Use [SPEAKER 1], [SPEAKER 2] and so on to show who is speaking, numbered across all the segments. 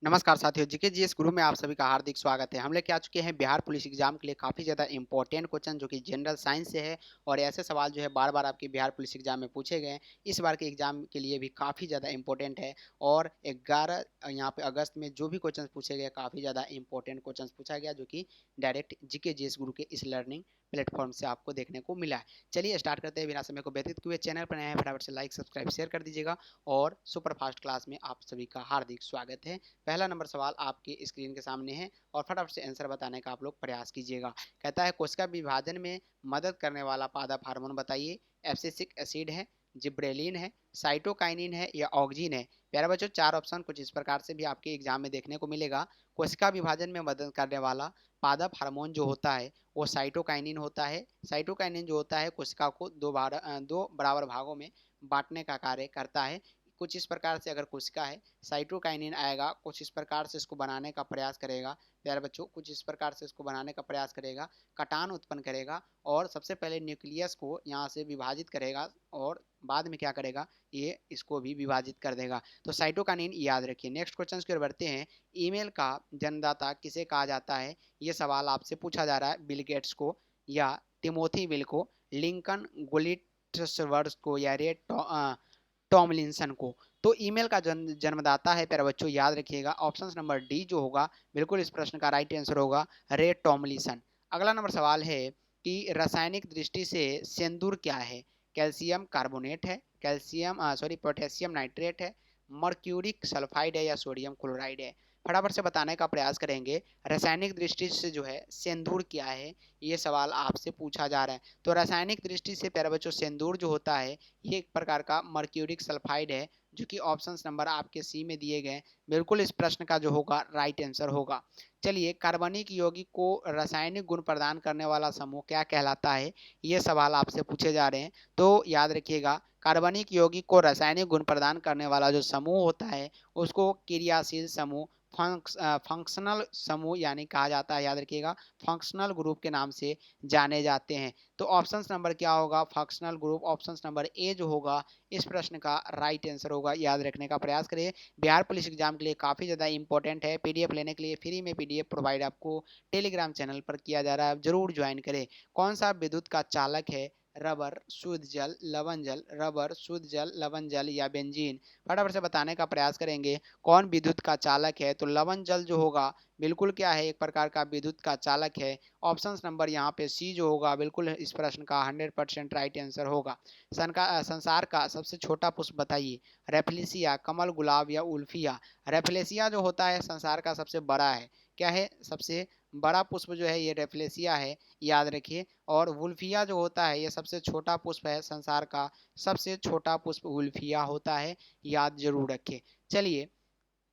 [SPEAKER 1] नमस्कार साथियों, GK GS गुरु में आप सभी का हार्दिक स्वागत है। हम लेके आ चुके हैं बिहार पुलिस एग्जाम के लिए काफ़ी ज़्यादा इंपॉर्टेंट क्वेश्चन जो कि जनरल साइंस से है और ऐसे सवाल जो है बार-बार आपके बिहार पुलिस एग्जाम में पूछे गए हैं। इस बार के एग्जाम के लिए भी काफ़ी ज़्यादा इंपॉर्टेंट है और 11 यहाँ पे अगस्त में जो भी क्वेश्चन पूछे गए काफ़ी ज़्यादा इंपॉर्टेंट क्वेश्चन पूछा गया जो कि डायरेक्ट जीके जीएस गुरु के इस लर्निंग प्लेटफॉर्म से आपको देखने को मिला है। चलिए स्टार्ट करते हैं बिना समय को व्यतीत किए। चैनल पर नए हैं फटाफट से लाइक सब्सक्राइब शेयर कर दीजिएगा और सुपर फास्ट क्लास में आप सभी का हार्दिक स्वागत है। पहला नंबर सवाल आपके स्क्रीन के सामने है और फटाफट से आंसर बताने का आप लोग प्रयास कीजिएगा। कहता है कोशिका विभाजन में मदद करने वाला पादप हार्मोन बताइए। एब्सिसिक एसिड है, जिब्रेलिन है, साइटोकाइनिन है या ऑक्जिन है। प्यारे बच्चों, चार ऑप्शन कुछ इस प्रकार से भी आपके एग्जाम में देखने को मिलेगा। कोशिका विभाजन में मदद करने वाला पादप हार्मोन जो होता है वो साइटोकाइनिन होता है। साइटोकाइनिन जो होता है कोशिका को दो बराबर भागों में बांटने का कार्य करता है। कुछ इस प्रकार से अगर कोशिका है, साइटोकाइनिन आएगा, कुछ इस प्रकार से इसको बनाने का प्रयास करेगा। प्यारे बच्चों, कुछ इस प्रकार से इसको बनाने का प्रयास करेगा, कटान उत्पन्न करेगा और सबसे पहले न्यूक्लियस को यहाँ से विभाजित करेगा और बाद में क्या करेगा, ये इसको भी विभाजित कर देगा। तो साइटोकाइनिन याद रखिए। नेक्स्ट क्वेश्चन की ओर बढ़ते हैं। ईमेल का जन्मदाता किसे कहा जाता है? ये सवाल आपसे पूछा जा रहा है। बिल गेट्स को या टिमोथी विल को, लिंकन गुलिट्सवर्थ को या रे टॉमलिंसन को। तो ईमेल का जन्मदाता है प्यारे बच्चों, याद रखिएगा ऑप्शन नंबर डी जो होगा बिल्कुल इस प्रश्न का राइट आंसर होगा, रे टॉमलिंसन। अगला नंबर सवाल है कि रासायनिक दृष्टि से सिंदूर क्या है? कैल्शियम कार्बोनेट है, पोटेशियम नाइट्रेट है, मर्क्यूरिक सल्फाइड है या सोडियम क्लोराइड है। फटाफट से बताने का प्रयास करेंगे। रासायनिक दृष्टि से जो है सिंदूर क्या है, ये सवाल आपसे पूछा जा रहा है। तो रासायनिक दृष्टि से प्यारे बच्चों सिंदूर जो होता है ये एक प्रकार का मर्क्यूरिक सल्फाइड है जो कि ऑप्शन नंबर आपके सी में दिए गए बिल्कुल इस प्रश्न का जो होगा राइट आंसर होगा। चलिए, कार्बनिक यौगिक को रासायनिक गुण प्रदान करने वाला समूह क्या कहलाता है? ये सवाल आपसे पूछे जा रहे हैं। तो याद रखिएगा, कार्बनिक यौगिक को रासायनिक गुण प्रदान करने वाला जो समूह होता है उसको क्रियाशील समूह, फंक्शनल समूह यानी कहा जाता है। याद रखिएगा, फंक्शनल ग्रुप के नाम से जाने जाते हैं। तो ऑप्शन नंबर क्या होगा? Functional group. Option number A जो होगा इस प्रश्न का राइट आंसर होगा। याद रखने का प्रयास करिए। बिहार पुलिस एग्जाम के लिए काफ़ी ज़्यादा इंपॉर्टेंट है। पीडीएफ लेने के लिए फ्री में पीडीएफ प्रोवाइड आपको टेलीग्राम चैनल पर किया जा रहा है, जरूर ज्वाइन करें। कौन सा विद्युत का चालक है? रबर, शुद्ध जल, लवण जल, रबर, शुद्ध जल, लवण जल या बेंजीन। फटाफट से बताने का प्रयास करेंगे कौन विद्युत का चालक है। तो लवण जल जो होगा बिल्कुल क्या है, एक प्रकार का विद्युत का चालक है। ऑप्शन नंबर यहाँ पे सी जो होगा बिल्कुल इस प्रश्न का 100% राइट आंसर होगा। संसार का सबसे छोटा पुष्प बताइए। रेफलेसिया, कमल, गुलाब या उल्फिया। रेफलेसिया जो होता है संसार का सबसे बड़ा है। क्या है? सबसे बड़ा पुष्प जो है ये रेफलेसिया है, याद रखिए। और वुल्फिया जो होता है ये सबसे छोटा पुष्प है। संसार का सबसे छोटा पुष्प वुल्फिया होता है, याद जरूर रखें। चलिए,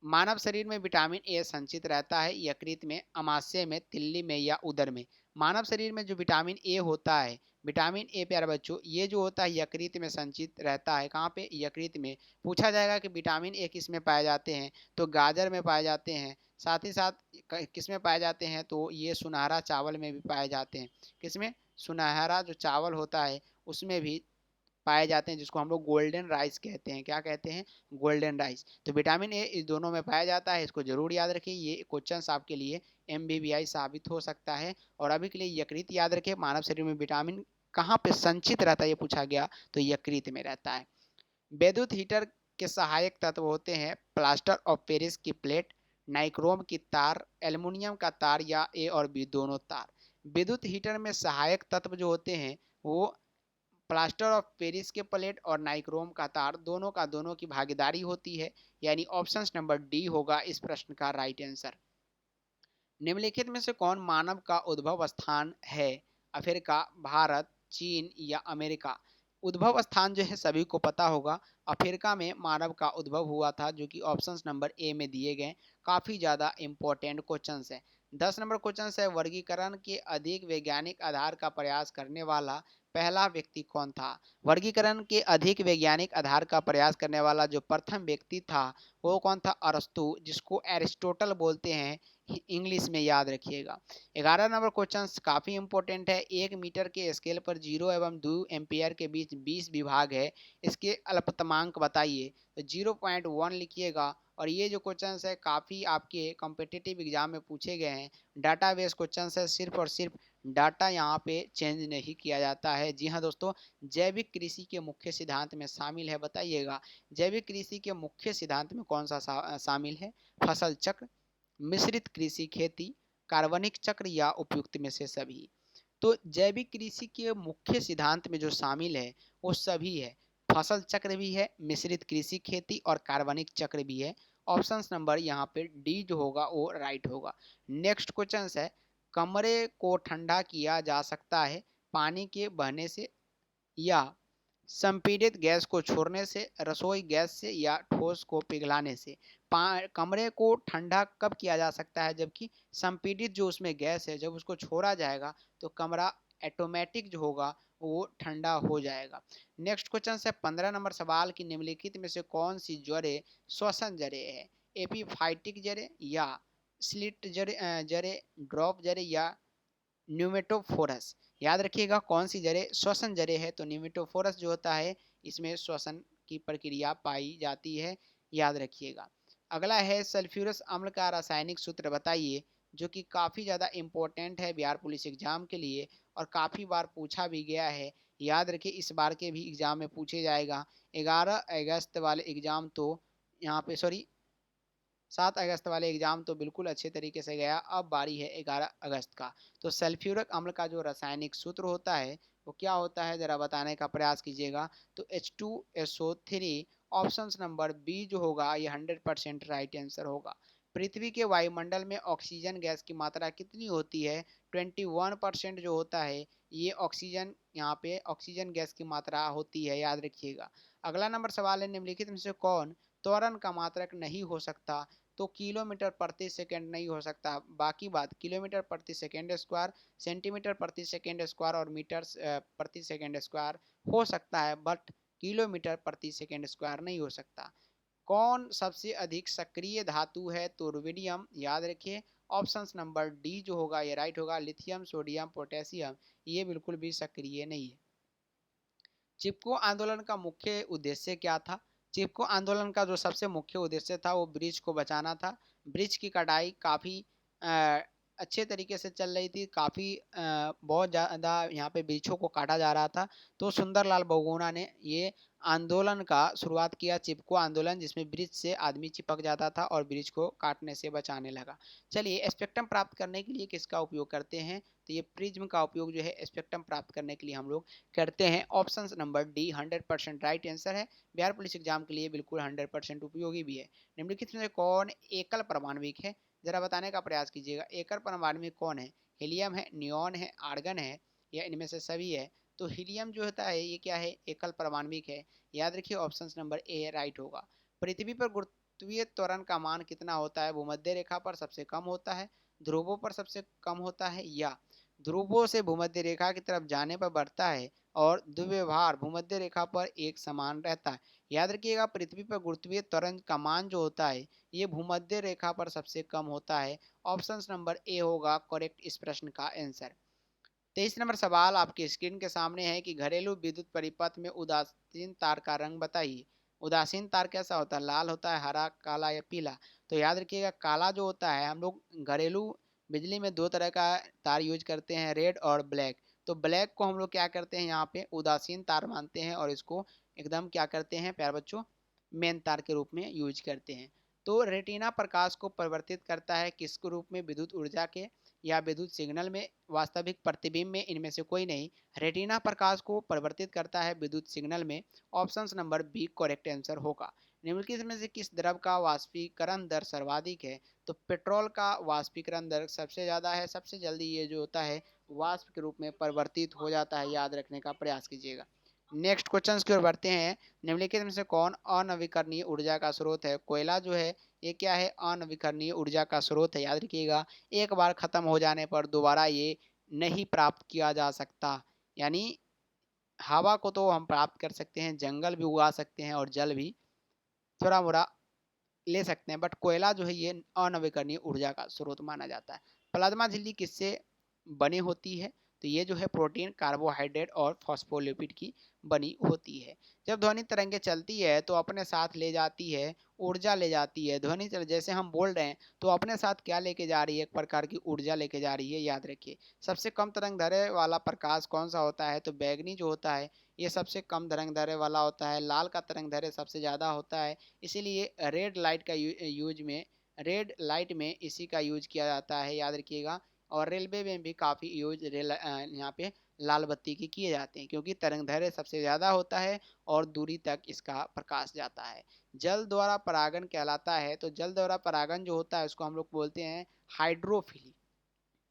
[SPEAKER 1] मानव शरीर में विटामिन ए संचित रहता है यकृत में, अमाशय में, तिल्ली में या उदर में। मानव शरीर में जो विटामिन ए होता है, विटामिन ए प्यारे बच्चों ये जो होता है यकृत में संचित रहता है। कहाँ पे? यकृत में। पूछा जाएगा कि विटामिन ए किस में पाए जाते हैं, तो गाजर में पाए जाते हैं। साथ ही साथ किस में पाए जाते हैं, तो ये सुनहरा चावल में भी पाए जाते हैं। किसमें? सुनहरा जो चावल होता है उसमें भी पाए जाते हैं, जिसको हम लोग गोल्डन राइस कहते हैं। क्या कहते हैं? Golden rice. तो विटामिन ए इस दोनों में पाया जाता है, इसको जरूर याद रखिए। ये क्वेश्चन आपके लिए एमबीबीआई साबित हो सकता है। और अभी के लिए यकृत याद रखिए। मानव शरीर में विटामिन कहाँ पे संचित रहता है ये पूछा गया, तो यकृत में रहता है। विद्युत हीटर के सहायक तत्व होते हैं प्लास्टर ऑफ पेरिस की प्लेट, नाइक्रोम की तार, एल्युमिनियम का तार या ए और बी दोनों तार। विद्युत हीटर में सहायक तत्व जो होते हैं वो प्लास्टर ऑफ पेरिस के प्लेट और नाइक्रोम का तार, दोनों का दोनों की भागीदारी होती है, यानी ऑप्शन नंबर डी होगा इस प्रश्न का राइट आंसर। निम्नलिखित में से कौन मानव का उद्भव स्थान है? अफ्रीका, भारत, चीन या अमेरिका। उद्भव स्थान जो है सभी को पता होगा, अफ्रीका में मानव का उद्भव हुआ था, जो कि ऑप्शन नंबर ए में दिए गए। काफ़ी ज़्यादा इंपॉर्टेंट क्वेश्चन है। 10 नंबर क्वेश्चन है, वर्गीकरण के अधिक वैज्ञानिक आधार का प्रयास करने वाला पहला व्यक्ति कौन था? वर्गीकरण के अधिक वैज्ञानिक आधार का प्रयास करने वाला जो प्रथम व्यक्ति था वो कौन था? अरस्तु, जिसको एरिस्टोटल बोलते हैं इंग्लिश में, याद रखिएगा। 11 नंबर क्वेश्चन काफी इंपॉर्टेंट है। 1 मीटर के स्केल पर 0 एवं 2 एम्पियर के बीच 20 विभाग है, इसके अल्पतमांक बताइए। तो 0.1 लिखिएगा। और ये जो क्वेश्चन है काफ़ी आपके कॉम्पिटिटिव एग्जाम में पूछे गए हैं। डाटाबेस क्वेश्चन है, सिर्फ और सिर्फ डाटा यहाँ पे चेंज नहीं किया जाता है। जी हाँ दोस्तों, जैविक कृषि के मुख्य सिद्धांत में शामिल है, बताइएगा जैविक कृषि के मुख्य सिद्धांत में कौन सा शामिल है? फसल चक्र, मिश्रित कृषि खेती, कार्बनिक चक्र या उपयुक्त में से सभी। तो जैविक कृषि के मुख्य सिद्धांत में जो शामिल है वो सभी है। फसल चक्र भी है, मिश्रित कृषि खेती और कार्बनिक चक्र भी है। ऑप्शन नंबर यहाँ पे डी जो होगा वो राइट होगा। नेक्स्ट क्वेश्चन है, कमरे को ठंडा किया जा सकता है पानी के बहने से या संपीड़ित गैस को छोड़ने से, रसोई गैस से या ठोस को पिघलाने से। कमरे को ठंडा कब किया जा सकता है? जबकि संपीड़ित जो उसमें गैस है जब उसको छोड़ा जाएगा तो कमरा ऑटोमेटिक जो होगा वो ठंडा हो जाएगा। नेक्स्ट क्वेश्चन है 15 नंबर सवाल की निम्नलिखित में से कौन सी जड़ें श्वसन जड़ें है? एपीफाइटिक जड़ें या स्लिट जड़ें, ड्रॉप जड़ें या न्यूमेटोफोरस। याद रखिएगा कौन सी जड़ें श्वसन जड़ें है? तो न्यूमेटोफोरस जो होता है इसमें श्वसन की प्रक्रिया पाई जाती है, याद रखिएगा। अगला है सल्फ्यूरस अम्ल का रासायनिक सूत्र बताइए, जो कि काफ़ी ज़्यादा इम्पोर्टेंट है बिहार पुलिस एग्जाम के लिए और काफ़ी बार पूछा भी गया है। याद रखिए इस बार के भी एग्जाम में पूछे जाएगा। 11 अगस्त वाले एग्जाम तो यहाँ पे सॉरी 7 अगस्त वाले एग्जाम तो बिल्कुल अच्छे तरीके से गया। अब बारी है 11 अगस्त का। तो सल्फ्यूरिक अम्ल का जो रासायनिक सूत्र होता है वो क्या होता है, ज़रा बताने का प्रयास कीजिएगा। तो H2SO3। ऑप्शन नंबर बी जो होगा ये 100% राइट आंसर होगा। पृथ्वी के वायुमंडल में ऑक्सीजन गैस की मात्रा कितनी होती है? 21% जो होता है ये ऑक्सीजन, यहाँ पे ऑक्सीजन गैस की मात्रा होती है, याद रखिएगा। अगला नंबर सवाल है, निम्नलिखित में से कौन त्वरण का मात्रक नहीं हो सकता? तो किलोमीटर प्रति सेकंड नहीं हो सकता। बाकी बात किलोमीटर प्रति सेकंड स्क्वायर, सेंटीमीटर प्रति सेकंड स्क्वायर और मीटर प्रति सेकंड स्क्वायर हो सकता है, बट किलोमीटर प्रति सेकंड स्क्वायर नहीं हो सकता। कौन सबसे अधिक सक्रिय धातु है? तो रुबिडियम, याद रखिए। ऑप्शन नंबर डी जो होगा ये राइट होगा। लिथियम, सोडियम, पोटेशियम ये बिल्कुल भी सक्रिय नहीं है। चिपको आंदोलन का मुख्य उद्देश्य क्या था? चिपको आंदोलन का जो सबसे मुख्य उद्देश्य था वो ब्रिज को बचाना था। ब्रिज की कटाई काफ़ी अच्छे तरीके से चल रही थी, काफ़ी बहुत ज़्यादा यहाँ पे वृक्षों को काटा जा रहा था। तो सुंदरलाल बहुगुणा ने ये आंदोलन का शुरुआत किया, चिपको आंदोलन, जिसमें ब्रिज से आदमी चिपक जाता था और ब्रिज को काटने से बचाने लगा। चलिए, स्पेक्ट्रम प्राप्त करने के लिए किसका उपयोग करते हैं? तो ये प्रिज्म का उपयोग जो है स्पेक्ट्रम प्राप्त करने के लिए हम लोग करते हैं। Option number D 100% right answer है। बिहार पुलिस एग्जाम के लिए बिल्कुल 100% उपयोगी भी है। निम्नलिखित में से कौन एकल परमाणविक है? जरा बताने का प्रयास कीजिएगा। एकल परमाणविक कौन है? हीलियम है, नियॉन है, आर्गन है या इनमें से सभी है? तो हीलियम जो होता है ये क्या है? एकल परमाणविक है। याद रखिए ऑप्शन नंबर ए राइट होगा। पृथ्वी पर गुरुत्वीय त्वरण का मान कितना होता है? भूमध्य रेखा पर सबसे कम होता है, ध्रुवों पर सबसे कम होता है या ध्रुवों से भूमध्य रेखा की तरफ जाने पर बढ़ता है और द्विव्यवहार भूमध्य रेखा पर एक समान रहता है। याद रखिएगा पृथ्वी पर गुरुत्वीय त्वरण का मान जो होता है ये भूमध्य रेखा पर सबसे कम होता है। ऑप्शन नंबर ए होगा करेक्ट इस प्रश्न का आंसर। 23 नंबर सवाल आपकी स्क्रीन के सामने है कि घरेलू विद्युत परिपथ में उदासीन तार का रंग बताइए। उदासीन तार कैसा होता है? लाल होता है, हरा, काला या पीला? तो याद रखिएगा काला जो होता है, हम लोग घरेलू बिजली में दो तरह का तार यूज करते हैं, रेड और ब्लैक। तो ब्लैक को हम लोग क्या करते हैं, यहाँ पे उदासीन तार मानते हैं और इसको एकदम क्या करते हैं प्यारे बच्चों, मेन तार के रूप में यूज करते हैं। तो रेटिना प्रकाश को परिवर्तित करता है किस रूप में? विद्युत ऊर्जा के या विद्युत सिग्नल में? वास्तविक प्रतिबिंब में? इनमें से कोई नहीं। रेटिना प्रकाश को परिवर्तित करता है विद्युत सिग्नल में। Option number B correct answer होगा। निम्नलिखित में से किस द्रव का वाष्पीकरण दर सर्वाधिक है? तो पेट्रोल का वाष्पीकरण दर सबसे ज़्यादा है, सबसे जल्दी ये जो होता है वाष्प के रूप में परिवर्तित हो जाता है, याद रखने का प्रयास कीजिएगा। नेक्स्ट क्वेश्चन की ओर बढ़ते हैं। निम्नलिखित में से कौन अनवीकरणीय ऊर्जा का स्रोत है? कोयला जो है ये क्या है? अनवीकरणीय ऊर्जा का स्रोत है, याद रखिएगा। एक बार खत्म हो जाने पर दोबारा ये नहीं प्राप्त किया जा सकता, यानी हवा को तो हम प्राप्त कर सकते हैं, जंगल भी उगा सकते हैं और जल भी थोड़ा मोड़ा ले सकते हैं, बट कोयला जो है ये अनवीकरणीय ऊर्जा का स्रोत माना जाता है। प्लाज्मा झिल्ली किससे बनी होती है? तो ये जो है प्रोटीन, कार्बोहाइड्रेट और फॉस्फोलिपिड की बनी होती है। जब ध्वनि तरंगे चलती है तो अपने साथ ले जाती है ऊर्जा, ले जाती है ध्वनि जैसे हम बोल रहे हैं तो अपने साथ क्या लेके जा रही है? एक प्रकार की ऊर्जा लेके जा रही है, याद रखिए। सबसे कम तरंग दैर्घ्य वाला प्रकाश कौन सा होता है? तो बैगनी जो होता है ये सबसे कम तरंग दैर्घ्य वाला होता है। लाल का तरंग दैर्घ्य सबसे ज़्यादा होता है, इसीलिए रेड लाइट में इसी का यूज किया जाता है, याद रखिएगा। और रेलवे में भी काफ़ी यूज यहाँ पे लाल बत्ती की किए जाते हैं, क्योंकि तरंग दैर्घ्य सबसे ज़्यादा होता है और दूरी तक इसका प्रकाश जाता है। जल द्वारा परागण कहलाता है, तो जल द्वारा परागण जो होता है उसको हम लोग बोलते हैं हाइड्रोफिली।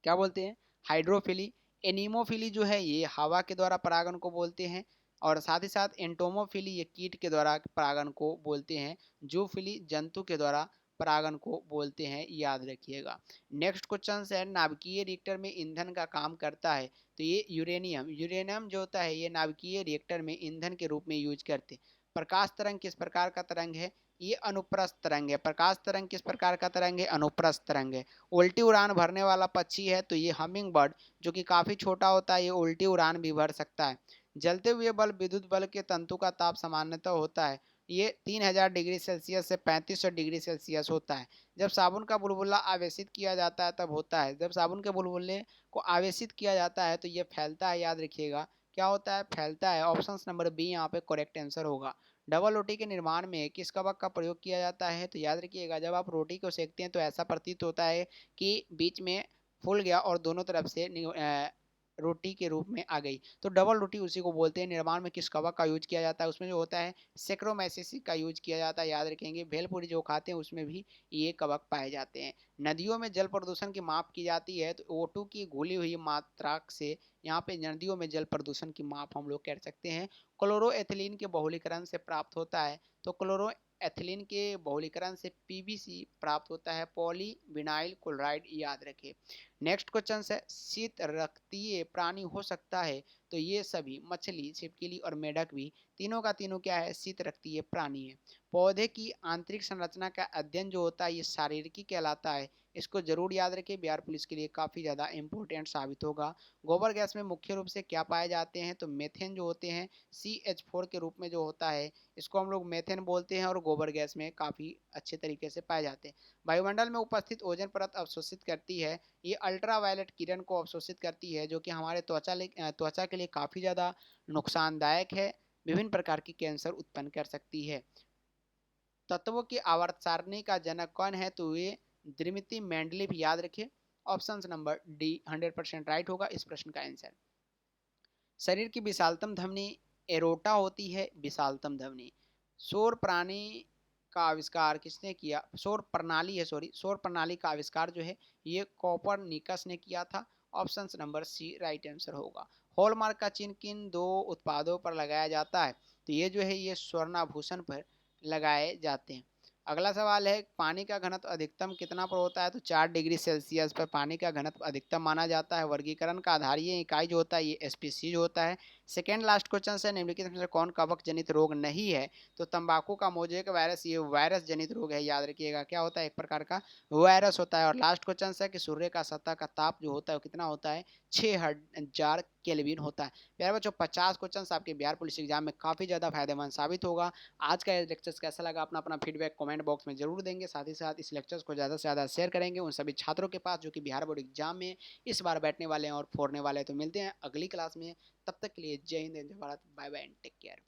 [SPEAKER 1] क्या बोलते हैं? हाइड्रोफिली। एनीमोफिली जो है ये हवा के द्वारा परागण को बोलते हैं, और साथ ही साथ एंटोमोफिली ये कीट के द्वारा परागण को बोलते हैं। जूफिली जंतु के द्वारा परागण को बोलते हैं, याद रखिएगा। नेक्स्ट क्वेश्चन है, नाभिकीय रिएक्टर में ईंधन का काम करता है, तो ये यूरेनियम जो होता है ये नाभिकीय रिएक्टर में ईंधन के रूप में यूज करते हैं। प्रकाश तरंग किस प्रकार का तरंग है? ये अनुप्रस्थ तरंग है। प्रकाश तरंग किस प्रकार का तरंग है? अनुप्रस्थ तरंग है। उल्टी उड़ान भरने वाला पक्षी है, तो ये हमिंग बर्ड जो कि काफ़ी छोटा होता है, ये उल्टी उड़ान भी भर सकता है। जलते हुए बल्ब विद्युत बल्ब के तंतु का ताप सामान्यतः होता है, ये 3000 डिग्री सेल्सियस से 3500 डिग्री सेल्सियस होता है। जब साबुन का बुलबुला आवेशित किया जाता है तब होता है। जब साबुन के बुलबुले को आवेशित किया जाता है तो ये फैलता है, याद रखिएगा। क्या होता है? फैलता है। ऑप्शन नंबर बी यहाँ पे करेक्ट आंसर होगा। डबल रोटी के निर्माण में किस कवक का प्रयोग किया जाता है? तो याद रखिएगा, जब आप रोटी को सेकते हैं तो ऐसा प्रतीत होता है कि बीच में फूल गया और दोनों तरफ से रोटी के रूप में आ गई, तो डबल रोटी उसी को बोलते हैं। निर्माण में किस कवक का यूज किया जाता है? उसमें जो होता है सेक्रोमैसिस का यूज किया जाता है, याद रखेंगे। भेलपुरी जो खाते हैं उसमें भी ये कवक पाए जाते हैं। नदियों में जल प्रदूषण की माप की जाती है, तो O2 की घुली हुई मात्रा से यहाँ पे नदियों में जल प्रदूषण की माप हम लोग कर सकते हैं। क्लोरोएथिलीन के बहुलीकरण से प्राप्त होता है, तो क्लोरोएथिलीन के बहुलीकरण से पीबीसी प्राप्त होता है, पॉली विनाइल क्लोराइड, याद रखें। नेक्स्ट क्वेश्चन है, शीत रक्तीय प्राणी हो सकता है? तो ये सभी मछली, छिपकली और मेढक भी तीनों का तीनों क्या है? शीत रक्तीय प्राणी है। पौधे की आंतरिक संरचना का अध्ययन जो होता है ये शारीरिकी कहलाता है, इसको जरूर याद रखें, बिहार पुलिस के लिए काफ़ी ज़्यादा इंपॉर्टेंट साबित होगा। गोबर गैस में मुख्य रूप से क्या पाए जाते हैं? तो मेथेन जो होते हैं CH4 के रूप में जो होता है इसको हम लोग मेथेन बोलते हैं, और गोबर गैस में काफ़ी अच्छे तरीके से पाए जाते हैं। वायुमंडल में उपस्थित ओजोन परत अवशोषित करती है, ये अल्ट्रावायलेट किरण को अवशोषित करती है, जो कि हमारे त्वचा के लिए काफ़ी ज़्यादा नुकसानदायक है, विभिन्न प्रकार की कैंसर उत्पन्न कर सकती है। तत्वों की आवर्त सारणी का जनक कौन है? तो ये द्विमिति मेंडलीव, याद रखिए। ऑप्शन नंबर डी 100% राइट होगा इस प्रश्न का आंसर। शरीर की विशालतम धमनी एरोटा होती है, विशालतम धमनी। सौर प्राणी का आविष्कार किसने किया? सौर प्रणाली का आविष्कार जो है ये कोपरनिकस ने किया था। Option number C right answer होगा। हॉलमार्क का चिन्ह किन दो उत्पादों पर लगाया जाता है? तो ये जो है ये स्वर्णाभूषण पर लगाए जाते हैं। अगला सवाल है, पानी का घनत्व अधिकतम कितना पर होता है? तो 4 डिग्री सेल्सियस पर पानी का घनत्व अधिकतम माना जाता है। वर्गीकरण का आधारीय इकाई जो होता है ये स्पीसीज होता है। सेकेंड लास्ट क्वेश्चन है, निम्नलिखित में से कौन कवक जनित रोग नहीं है? तो तंबाकू का मोजेक वायरस ये वायरस जनित रोग है, याद रखिएगा। क्या होता है? एक प्रकार का वायरस होता है। और लास्ट क्वेश्चन है कि सूर्य का सतह का ताप जो होता है वो कितना होता है? 6000 केल्विन होता है। प्यारे बच्चों, 50 क्वेश्चन आपके बिहार पुलिस एग्जाम में काफ़ी ज़्यादा फायदेमंद साबित होगा। आज का ये लेक्चर्स कैसा लगा अपना अपना फीडबैक कमेंट बॉक्स में जरूर देंगे। साथ ही साथ इस लेक्चर्स को ज़्यादा से ज़्यादा शेयर करेंगे उन सभी छात्रों के पास जो कि बिहार बोर्ड एग्जाम में इस बार बैठने वाले हैं और फोड़ने वाले हैं। तो मिलते हैं अगली क्लास में, तब तक के लिए जय हिंद, जय Bharat, bye bye and take care.